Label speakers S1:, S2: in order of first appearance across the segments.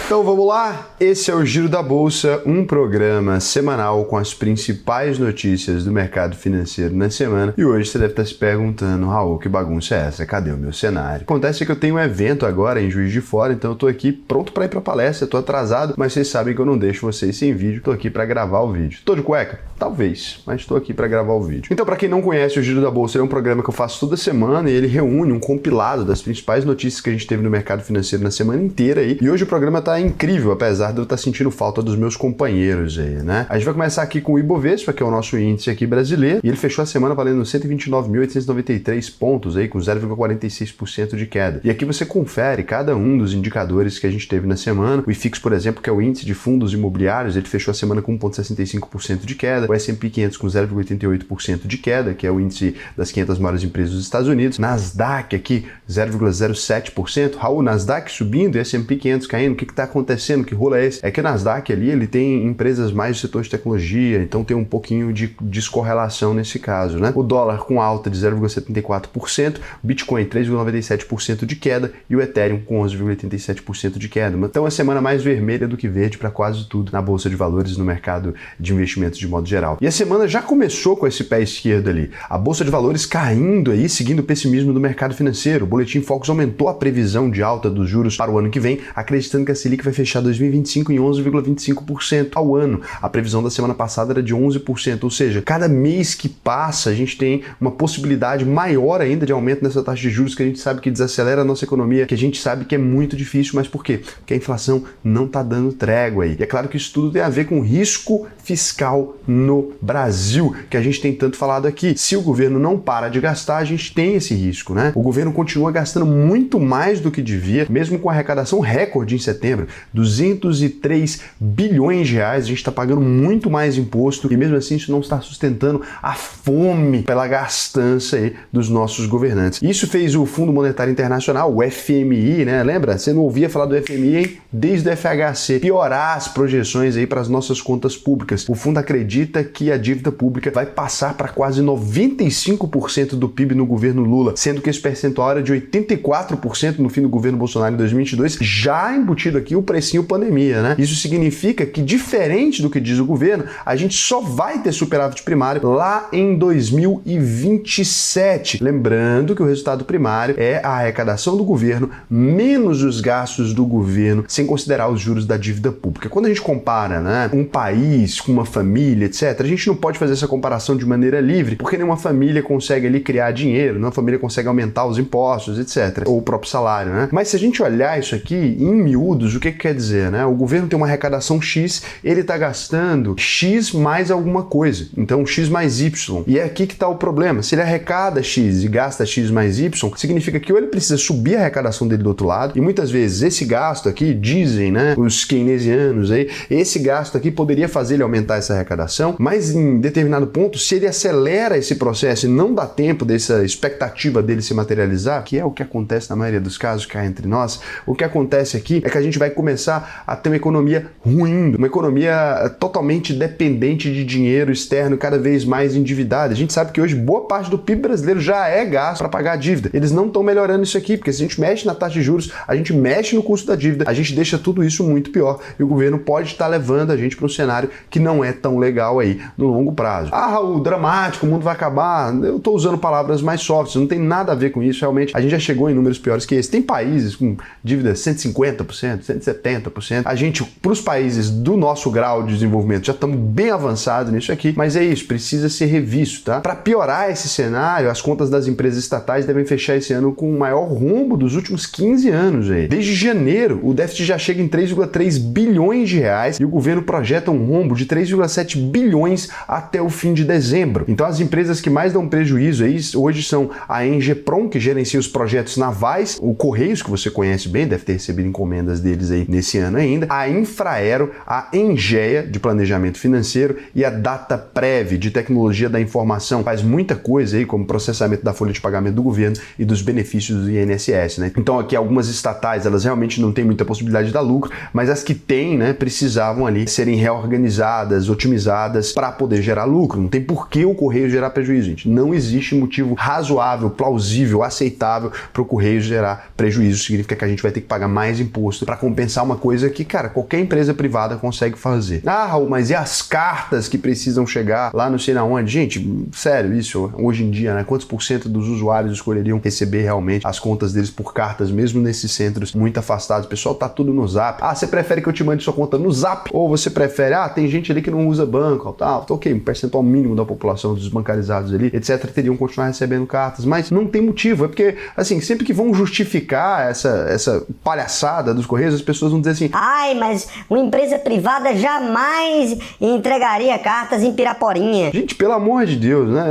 S1: Então vamos lá? Esse é o Giro da Bolsa, um programa semanal com as principais notícias do mercado financeiro na semana. E hoje você deve estar se perguntando, Raul, que bagunça é essa? Cadê o meu cenário? Acontece que eu tenho um evento agora em Juiz de Fora, então eu tô aqui pronto para ir para palestra, tô atrasado, mas vocês sabem que eu não deixo vocês sem vídeo, tô aqui para gravar o vídeo. Tô de cueca? Talvez, mas tô aqui para gravar o vídeo. Então, para quem não conhece, o Giro da Bolsa é um programa que eu faço toda semana e ele reúne um compilado das principais notícias que a gente teve no mercado financeiro na semana inteira aí. E hoje o programa tá incrível, apesar de eu estar sentindo falta dos meus companheiros aí, né? A gente vai começar aqui com o Ibovespa, que é o nosso índice aqui brasileiro, e ele fechou a semana valendo 129.893 pontos aí, com 0,46% de queda. E aqui você confere cada um dos indicadores que a gente teve na semana. O IFIX, por exemplo, que é o índice de fundos imobiliários, ele fechou a semana com 1,65% de queda. O S&P 500 com 0,88% de queda, que é o índice das 500 maiores empresas dos Estados Unidos. Nasdaq aqui, 0,07%. Raul, Nasdaq subindo e S&P 500 caindo. O que está acontecendo? Que rolo é esse? É que o Nasdaq ali, ele tem empresas mais do setor de tecnologia, então tem um pouquinho de descorrelação nesse caso, né? O dólar com alta de 0,74%, o Bitcoin 3,97% de queda e o Ethereum com 11,87% de queda. Então é a semana mais vermelha do que verde para quase tudo na Bolsa de Valores, no mercado de investimentos de modo geral. E a semana já começou com esse pé esquerdo ali. A Bolsa de Valores caindo aí, seguindo o pessimismo do mercado financeiro. O Boletim Focus aumentou a previsão de alta dos juros para o ano que vem, acreditando que a Selic vai fechar 2025 em 11,25% ao ano. A previsão da semana passada era de 11%, ou seja, cada mês que passa a gente tem uma possibilidade maior ainda de aumento nessa taxa de juros, que a gente sabe que desacelera a nossa economia, que a gente sabe que é muito difícil, mas por quê? Porque a inflação não está dando trégua aí. E é claro que isso tudo tem a ver com risco fiscal no Brasil, que a gente tem tanto falado aqui. Se o governo não para de gastar, a gente tem esse risco, né? O governo continua gastando muito mais do que devia, mesmo com a arrecadação recorde em setembro, 203 bilhões de reais, a gente está pagando muito mais imposto e mesmo assim isso não está sustentando a fome pela gastança aí dos nossos governantes. Isso fez o Fundo Monetário Internacional, o FMI, né? Lembra? Você não ouvia falar do FMI, hein? Desde o FHC, piorar as projeções aí para as nossas contas públicas. O fundo acredita que a dívida pública vai passar para quase 95% do PIB no governo Lula, sendo que esse percentual era de 84% no fim do governo Bolsonaro em 2022, já embutido aqui o precinho pandemia, né? Isso significa que, diferente do que diz o governo, a gente só vai ter superávit primário lá em 2027. Lembrando que o resultado primário é a arrecadação do governo menos os gastos do governo, sem considerar os juros da dívida pública. Quando a gente compara, né, um país com uma família, etc., a gente não pode fazer essa comparação de maneira livre, porque nenhuma família consegue ali criar dinheiro, nenhuma família consegue aumentar os impostos, etc., ou o próprio salário, né? Mas se a gente olhar isso aqui em miúdos, o que quer dizer, né? O governo tem uma arrecadação X, ele está gastando X mais alguma coisa, então X mais Y. E é aqui que está o problema. Se ele arrecada X e gasta X mais Y, significa que ou ele precisa subir a arrecadação dele do outro lado, e muitas vezes esse gasto aqui, dizem, né, os keynesianos aí, esse gasto aqui poderia fazer ele aumentar essa arrecadação, mas em determinado ponto, se ele acelera esse processo e não dá tempo dessa expectativa dele se materializar, que é o que acontece na maioria dos casos cá entre nós, o que acontece aqui é que a gente vai começar a ter uma economia ruindo, uma economia totalmente dependente de dinheiro externo, cada vez mais endividada. A gente sabe que hoje boa parte do PIB brasileiro já é gasto para pagar a dívida. Eles não estão melhorando isso aqui, porque se a gente mexe na taxa de juros, a gente mexe no custo da dívida, a gente deixa tudo isso muito pior e o governo pode estar levando a gente para um cenário que não é tão legal aí no longo prazo. Ah, Raul, dramático, o mundo vai acabar. Eu estou usando palavras mais softs, não tem nada a ver com isso. Realmente, a gente já chegou em números piores que esse. Tem países com dívida 150%, 170%. A gente, para os países do nosso grau de desenvolvimento, já estamos bem avançados nisso aqui, mas é isso, precisa ser revisto, tá? Para piorar esse cenário, as contas das empresas estatais devem fechar esse ano com o maior rombo dos últimos 15 anos aí. Desde janeiro, o déficit já chega em 3,3 bilhões de reais e o governo projeta um rombo de 3,7 bilhões até o fim de dezembro. Então as empresas que mais dão prejuízo aí hoje são a Engeprom, que gerencia os projetos navais, o Correios, que você conhece bem, deve ter recebido encomendas deles aí nesse ano ainda, a Infraero, a Engea, de planejamento financeiro, e a Dataprev, de tecnologia da informação. Faz muita coisa aí, como processamento da folha de pagamento do governo e dos benefícios do INSS, né? Então aqui algumas estatais, elas realmente não têm muita possibilidade de dar lucro, mas as que têm, né, precisavam ali serem reorganizadas, otimizadas para poder gerar lucro. Não tem por que o Correio gerar prejuízo, gente. Não existe motivo razoável, plausível, aceitável para o Correio gerar prejuízo. Significa que a gente vai ter que pagar mais imposto para compensar pensar uma coisa que, cara, qualquer empresa privada consegue fazer. Ah, Raul, mas e as cartas que precisam chegar lá não sei na onde? Gente, sério, isso hoje em dia, né? Quantos por cento dos usuários escolheriam receber realmente as contas deles por cartas, mesmo nesses centros muito afastados? O pessoal tá tudo no Zap. Ah, você prefere que eu te mande sua conta no Zap? Ou você prefere, tem gente ali que não usa banco, tal, ok, um percentual mínimo da população dos bancarizados ali, etc, teriam que continuar recebendo cartas, mas não tem motivo, é porque, assim, sempre que vão justificar essa palhaçada dos Correios, as pessoas vão dizer assim,
S2: ai, mas uma empresa privada jamais entregaria cartas em Piraporinha.
S1: Gente, pelo amor de Deus, né?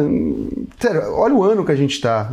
S1: Sério, olha o ano que a gente tá.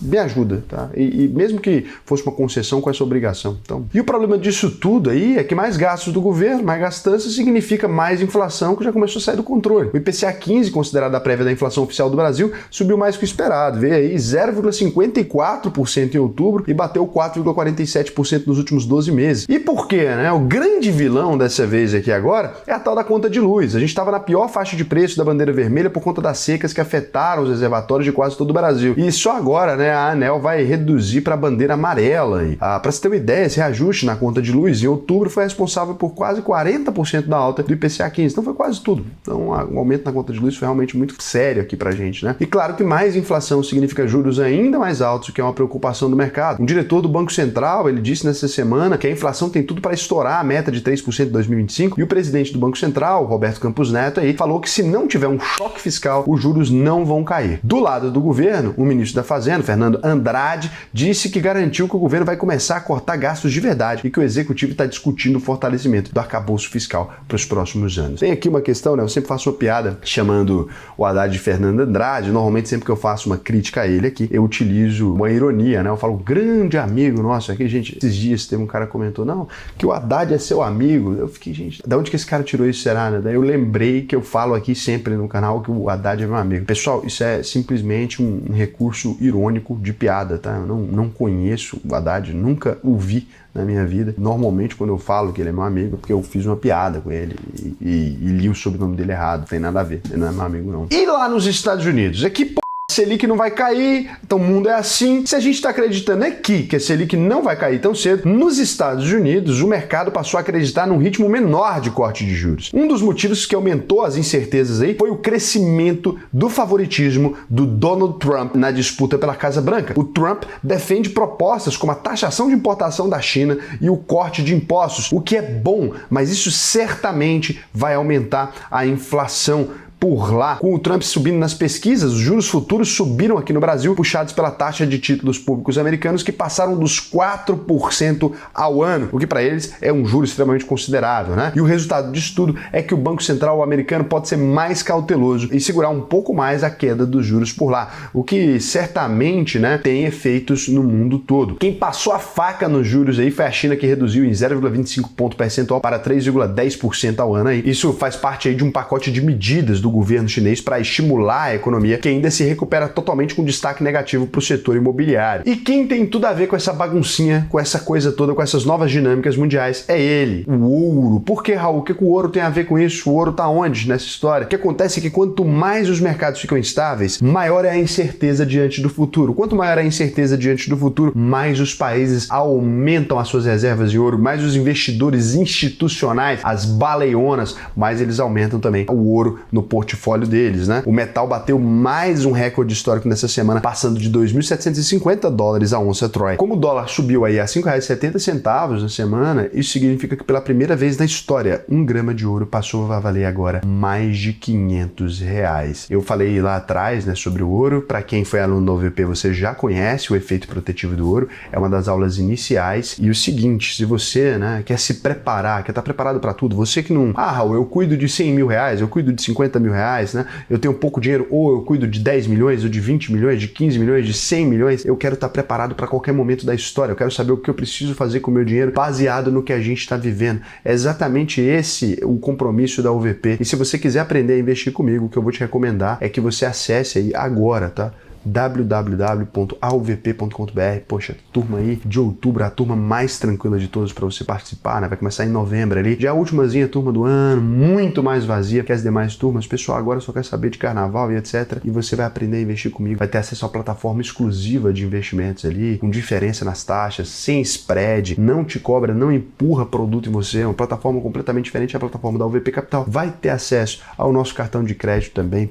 S1: Me ajuda, tá? E mesmo que fosse uma concessão com essa obrigação. Então, e o problema disso tudo aí é que mais gastos do governo, mais gastança, significa mais inflação que já começou a sair do controle. O IPCA 15, considerado a prévia da inflação oficial do Brasil, subiu mais que o esperado. Veio aí 0,54% em outubro e bateu 4,47% nos últimos 12 meses. E por quê, né? O grande vilão dessa vez aqui agora é a tal da conta de luz. A gente estava na pior faixa de preço da bandeira vermelha por conta das secas que afetaram os reservatórios de quase todo o Brasil. E só agora, né, a ANEEL vai reduzir para a bandeira amarela. Para você ter uma ideia, esse reajuste na conta de luz em outubro foi responsável por quase 40% da alta do IPCA 15. Então foi quase tudo. Então o aumento na conta de luz foi realmente muito sério aqui pra gente, né? E claro que mais inflação significa juros ainda mais altos, o que é uma preocupação do mercado. Um diretor do Banco Central, ele disse nessa semana que a inflação tem tudo para estourar a meta de 3% em 2025, e o presidente do Banco Central, Roberto Campos Neto, aí falou que se não tiver um choque fiscal, os juros não vão cair. Do lado do governo, o ministro da Fazenda, Fernando Andrade, disse que garantiu que o governo vai começar a cortar gastos de verdade e que o executivo está discutindo o fortalecimento do arcabouço fiscal para os próximos anos. Tem aqui uma questão, né? Eu sempre faço uma piada chamando o Haddad de Fernando Andrade. Normalmente, sempre que eu faço uma crítica a ele aqui, eu utilizo uma ironia, né? Eu falo, grande amigo nosso aqui, gente. Esses dias teve um cara que comentou, não, que o Haddad é seu amigo. Eu fiquei, gente, da onde que esse cara tirou isso, será, né? Daí eu lembrei que eu falo aqui sempre no canal que o Haddad é meu amigo. Pessoal, isso é simplesmente um recurso irônico de piada, tá? Eu não conheço o Haddad, nunca o vi na minha vida. Normalmente, quando eu falo que ele é meu amigo, é porque eu fiz uma piada com ele e li o sobrenome dele errado. Não tem nada a ver. Ele não é meu amigo, não. E lá nos Estados Unidos? É que, Selic não vai cair, então o mundo é assim. Se a gente está acreditando aqui que a Selic não vai cair tão cedo, nos Estados Unidos o mercado passou a acreditar num ritmo menor de corte de juros. Um dos motivos que aumentou as incertezas aí foi o crescimento do favoritismo do Donald Trump na disputa pela Casa Branca. O Trump defende propostas como a taxação de importação da China e o corte de impostos, o que é bom, mas isso certamente vai aumentar a inflação por lá. Com o Trump subindo nas pesquisas, os juros futuros subiram aqui no Brasil, puxados pela taxa de títulos públicos americanos, que passaram dos 4% ao ano, o que para eles é um juro extremamente considerável, né? E o resultado disso tudo é que o Banco Central americano pode ser mais cauteloso e segurar um pouco mais a queda dos juros por lá, o que certamente, né, tem efeitos no mundo todo. Quem passou a faca nos juros aí foi a China, que reduziu em 0,25 ponto percentual para 3,10% ao ano aí. Isso faz parte aí de um pacote de medidas do governo chinês para estimular a economia, que ainda se recupera totalmente com destaque negativo para o setor imobiliário. E quem tem tudo a ver com essa baguncinha, com essa coisa toda, com essas novas dinâmicas mundiais, é ele, o ouro. Por que, Raul? O que o ouro tem a ver com isso? O ouro tá onde nessa história? O que acontece é que quanto mais os mercados ficam instáveis, maior é a incerteza diante do futuro. Quanto maior é a incerteza diante do futuro, mais os países aumentam as suas reservas de ouro, mais os investidores institucionais, as baleionas, mais eles aumentam também o ouro no portfólio deles, né? O metal bateu mais um recorde histórico nessa semana, passando de 2.750 dólares a onça Troy. Como o dólar subiu aí a R$ 5,70 na semana, isso significa que pela primeira vez na história, 1 grama de ouro passou a valer agora mais de R$500. Eu falei lá atrás, né, sobre o ouro. Para quem foi aluno do UVP, você já conhece o efeito protetivo do ouro. É uma das aulas iniciais. E o seguinte, se você, né, quer se preparar, quer estar preparado para tudo, você que não... Raul, eu cuido de R$100 mil, eu cuido de R$50 mil, né? Eu tenho pouco dinheiro, ou eu cuido de 10 milhões, ou de 20 milhões, de 15 milhões, de 100 milhões. Eu quero estar preparado para qualquer momento da história. Eu quero saber o que eu preciso fazer com o meu dinheiro baseado no que a gente está vivendo. É exatamente esse o compromisso da UVP. E se você quiser aprender a investir comigo, o que eu vou te recomendar é que você acesse aí agora, tá? www.auvp.com.br. Poxa, turma aí de outubro, a turma mais tranquila de todos para você participar, né? Vai começar em novembro ali. Já a ultimazinha turma do ano, muito mais vazia que as demais turmas. Pessoal, agora só quer saber de carnaval e etc. E você vai aprender a investir comigo. Vai ter acesso a uma plataforma exclusiva de investimentos ali, com diferença nas taxas, sem spread, não te cobra, não empurra produto em você. É uma plataforma completamente diferente da plataforma da UVP Capital. Vai ter acesso ao nosso cartão de crédito também.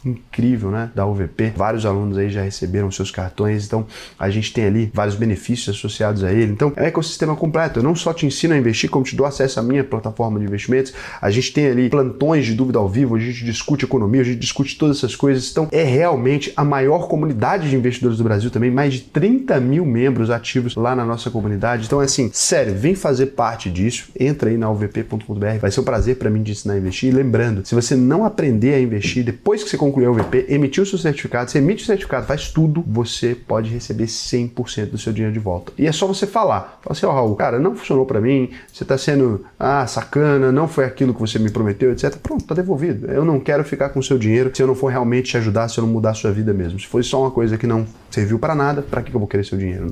S1: Incrível, né? Da UVP. Vários alunos aí já receberam seus cartões, então a gente tem ali vários benefícios associados a ele. Então é um ecossistema completo. Eu não só te ensino a investir, como te dou acesso à minha plataforma de investimentos. A gente tem ali plantões de dúvida ao vivo, a gente discute economia, a gente discute todas essas coisas. Então é realmente a maior comunidade de investidores do Brasil também, mais de 30 mil membros ativos lá na nossa comunidade. Então assim, sério, vem fazer parte disso. Entra aí na uvp.com.br. Vai ser um prazer para mim te ensinar a investir. E lembrando, se você não aprender a investir depois que você concluir a UVP, emitiu o seu certificado, você emite o certificado, faz tudo, você pode receber 100% do seu dinheiro de volta. E é só você falar. Fala assim, ó, Raul, cara, não funcionou pra mim, você tá sendo, sacana, não foi aquilo que você me prometeu, etc. Pronto, tá devolvido. Eu não quero ficar com o seu dinheiro se eu não for realmente te ajudar, se eu não mudar a sua vida mesmo. Se foi só uma coisa que não serviu pra nada, pra que eu vou querer seu dinheiro?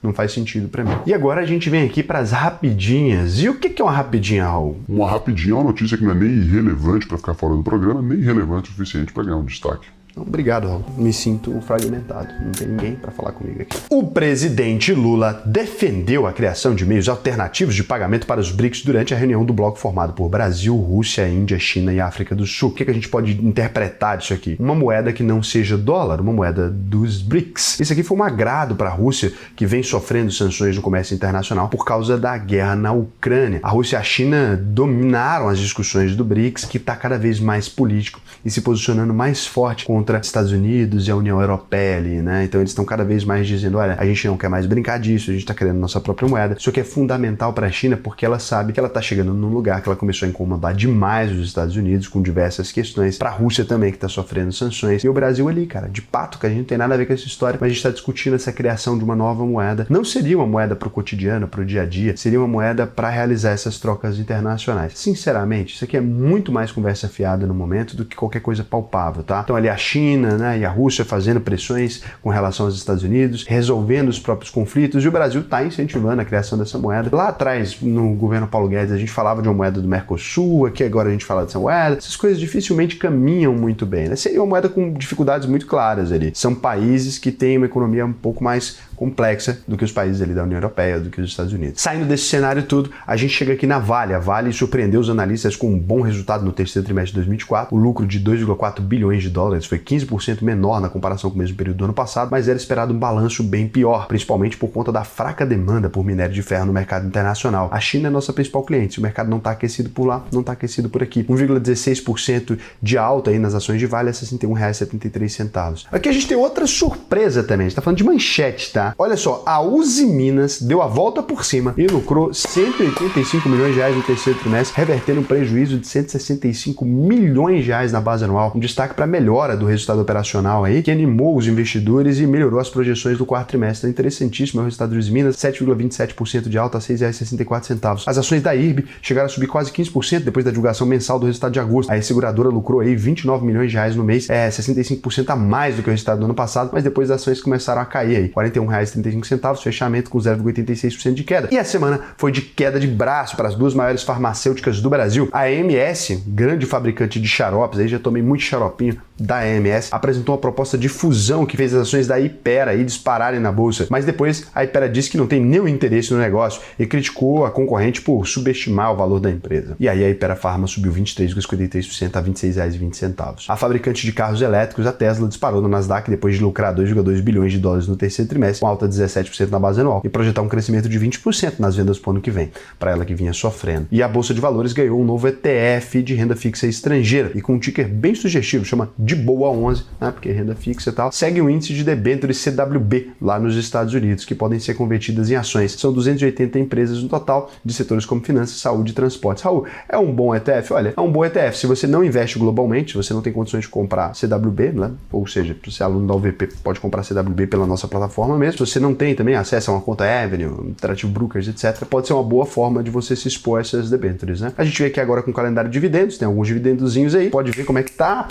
S1: Não faz sentido pra mim. E agora a gente vem aqui pras rapidinhas. E o que é uma rapidinha, Raul?
S3: Uma rapidinha é uma notícia que não é nem irrelevante pra ficar fora do programa, nem relevante o suficiente pra ganhar um destaque.
S1: Obrigado, Raul. Me sinto fragmentado. Não tem ninguém para falar comigo aqui. O presidente Lula defendeu a criação de meios alternativos de pagamento para os BRICS durante a reunião do bloco formado por Brasil, Rússia, Índia, China e África do Sul. O que a gente pode interpretar disso aqui? Uma moeda que não seja dólar, uma moeda dos BRICS. Isso aqui foi um agrado para a Rússia, que vem sofrendo sanções no comércio internacional por causa da guerra na Ucrânia. A Rússia e a China dominaram as discussões do BRICS, que está cada vez mais político e se posicionando mais forte contra Estados Unidos e a União Europeia ali, né? Então eles estão cada vez mais dizendo, olha, a gente não quer mais brincar disso, a gente está criando nossa própria moeda. Isso aqui é fundamental para a China porque ela sabe que ela está chegando num lugar que ela começou a incomodar demais os Estados Unidos com diversas questões. Para a Rússia também, que está sofrendo sanções. E o Brasil ali, cara, de pato, que a gente não tem nada a ver com essa história, mas a gente está discutindo essa criação de uma nova moeda. Não seria uma moeda para o cotidiano, para o dia a dia, seria uma moeda para realizar essas trocas internacionais. Sinceramente, isso aqui é muito mais conversa fiada no momento do que qualquer coisa palpável, tá? Então ali a China, né, e a Rússia fazendo pressões com relação aos Estados Unidos, resolvendo os próprios conflitos, e o Brasil está incentivando a criação dessa moeda. Lá atrás, no governo Paulo Guedes, a gente falava de uma moeda do Mercosul, aqui agora a gente fala dessa moeda. Essas coisas dificilmente caminham muito bem, né? Seria uma moeda com dificuldades muito claras ali. São países que têm uma economia um pouco mais complexa do que os países ali da União Europeia, do que os Estados Unidos. Saindo desse cenário tudo, a gente chega aqui na Vale. A Vale surpreendeu os analistas com um bom resultado no terceiro trimestre de 2024. O lucro de 2,4 bilhões de dólares foi 15% menor na comparação com o mesmo período do ano passado, mas era esperado um balanço bem pior, principalmente por conta da fraca demanda por minério de ferro no mercado internacional. A China é nossa principal cliente. Se o mercado não está aquecido por lá, não está aquecido por aqui. 1,16% de alta aí nas ações de Vale a R$ 61,73. Aqui a gente tem outra surpresa também. A gente está falando de manchete, tá? Olha só, a Uzi Minas deu a volta por cima e lucrou 185 milhões de reais no terceiro trimestre, revertendo um prejuízo de 165 milhões de reais na base anual. Um destaque para a melhora do resultado operacional aí, que animou os investidores e melhorou as projeções do quarto trimestre. É interessantíssimo o resultado da Uzi Minas, 7,27% de alta a R$ 6,64. As ações da IRB chegaram a subir quase 15% depois da divulgação mensal do resultado de agosto. A seguradora lucrou aí 29 milhões de reais no mês, 65% a mais do que o resultado do ano passado, mas depois as ações começaram a cair aí, R$ 41,35, fechamento com 0,86% de queda. E a semana foi de queda de braço para as duas maiores farmacêuticas do Brasil. A AMS, grande fabricante de xaropes, aí já tomei muito xaropinho da AMS, apresentou uma proposta de fusão que fez as ações da Hypera aí dispararem na bolsa, mas depois a Hypera disse que não tem nenhum interesse no negócio e criticou a concorrente por subestimar o valor da empresa. E aí a Hypera Pharma subiu 23,53% a R$ 26,20. A fabricante de carros elétricos, a Tesla, disparou no Nasdaq depois de lucrar 2,2 bilhões de dólares no terceiro trimestre, com alta de 17% na base anual, e projetar um crescimento de 20% nas vendas para o ano que vem, para ela que vinha sofrendo. E a Bolsa de Valores ganhou um novo ETF de renda fixa estrangeira, e com um ticker bem sugestivo, chama de boa 11, né, porque renda fixa e tal, segue o índice de debêntures CWB lá nos Estados Unidos, que podem ser convertidas em ações. São 280 empresas no total, de setores como finanças, saúde e transportes. Raul, é um bom ETF? Olha, é um bom ETF. Se você não investe globalmente, se você não tem condições de comprar CWB, né, ou seja, se você é aluno da UVP, pode comprar CWB pela nossa plataforma mesmo, Se você não tem também acesso a uma conta Avenue, Interactive Brokers, etc., pode ser uma boa forma de você se expor a essas debêntures, né? A gente vê aqui agora com o calendário de dividendos, tem alguns dividendozinhos aí, pode ver como é que tá,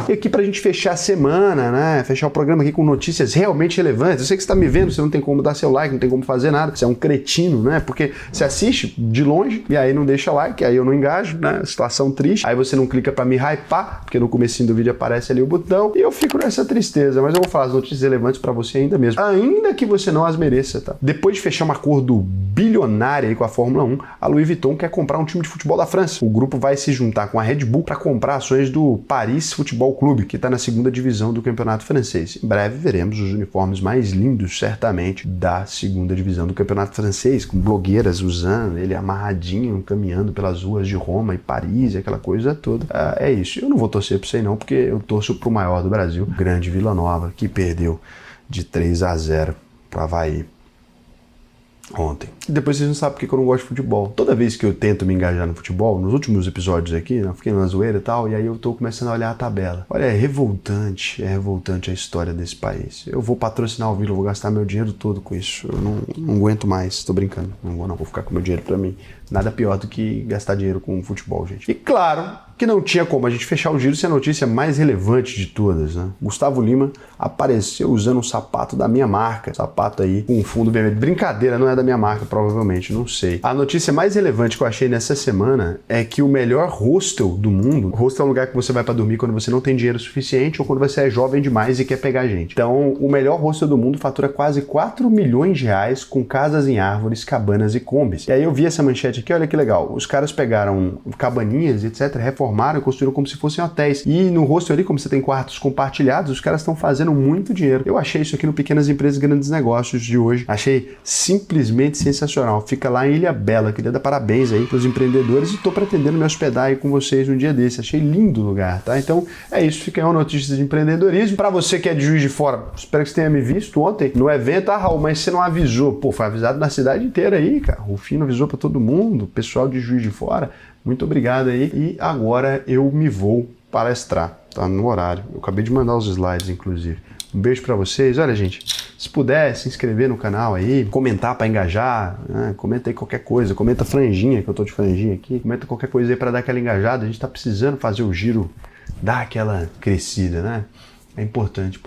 S1: E aqui pra gente fechar a semana, né? Fechar o programa aqui com notícias realmente relevantes. Eu sei que você tá me vendo, você não tem como dar seu like, não tem como fazer nada, você é um cretino, né? Porque você assiste de longe e aí não deixa like, aí eu não engajo, né? Situação triste. Aí você não clica pra me hypar, porque no comecinho do vídeo aparece ali o botão e eu fico nessa tristeza. Mas eu vou falar as notícias relevantes pra você ainda mesmo. Ainda que você não as mereça, tá? Depois de fechar um acordo bilionário aí com a Fórmula 1, a Louis Vuitton quer comprar um time de futebol da França. O grupo vai se juntar com a Red Bull para comprar ações do Paris Futebol Clube, que está na segunda divisão do campeonato francês. Em breve veremos os uniformes mais lindos, certamente, da segunda divisão do campeonato francês, com blogueiras usando ele amarradinho, caminhando pelas ruas de Roma e Paris, e aquela coisa toda. É isso. Eu não vou torcer para isso aí não, porque eu torço pro maior do Brasil, o grande Vila Nova, que perdeu de 3-0 para o Avaí ontem. E depois vocês não sabem porque eu não gosto de futebol. Toda vez que eu tento me engajar no futebol, nos últimos episódios aqui, eu fiquei na zoeira e tal, e aí eu tô começando a olhar a tabela. Olha, é revoltante a história desse país. Eu vou patrocinar o Vila, eu vou gastar meu dinheiro todo com isso. Eu não aguento mais, tô brincando. Não vou ficar com meu dinheiro pra mim. Nada pior do que gastar dinheiro com futebol, gente. E claro que não tinha como a gente fechar o giro sem a notícia mais relevante de todas, né? Gustavo Lima apareceu usando um sapato da minha marca. Sapato aí com fundo vermelho. Brincadeira, não é da minha marca, provavelmente, não sei. A notícia mais relevante que eu achei nessa semana é que o melhor hostel do mundo... Hostel é um lugar que você vai pra dormir quando você não tem dinheiro suficiente ou quando você é jovem demais e quer pegar gente. Então, o melhor hostel do mundo fatura quase 4 milhões de reais com casas em árvores, cabanas e combis. E aí eu vi essa manchete aqui, olha que legal. Os caras pegaram cabaninhas, etc., reformaram e construíram como se fossem hotéis. E no hostel ali, como você tem quartos compartilhados, os caras estão fazendo muito dinheiro. Eu achei isso aqui no Pequenas Empresas Grandes Negócios de hoje. Achei simplesmente sensacional. Fica lá em Ilha Bela. Queria dar parabéns aí pros empreendedores e tô pretendendo me hospedar aí com vocês um dia desse. Achei lindo o lugar, tá? Então é isso. Fica aí uma notícia de empreendedorismo. Pra você que é de Juiz de Fora, espero que você tenha me visto ontem no evento. Ah, Raul, mas você não avisou. Pô, foi avisado na cidade inteira aí, cara. O Rufino avisou pra todo mundo. Pessoal de Juiz de Fora, muito obrigado aí. E agora eu me vou palestrar, tá no horário. Eu acabei de mandar os slides, inclusive. Um beijo pra vocês. Olha, gente, se puder se inscrever no canal aí, comentar pra engajar, né? Comenta aí qualquer coisa, comenta franjinha, que eu tô de franjinha aqui, comenta qualquer coisa aí pra dar aquela engajada. A gente tá precisando fazer o giro dar aquela crescida, né? É importante.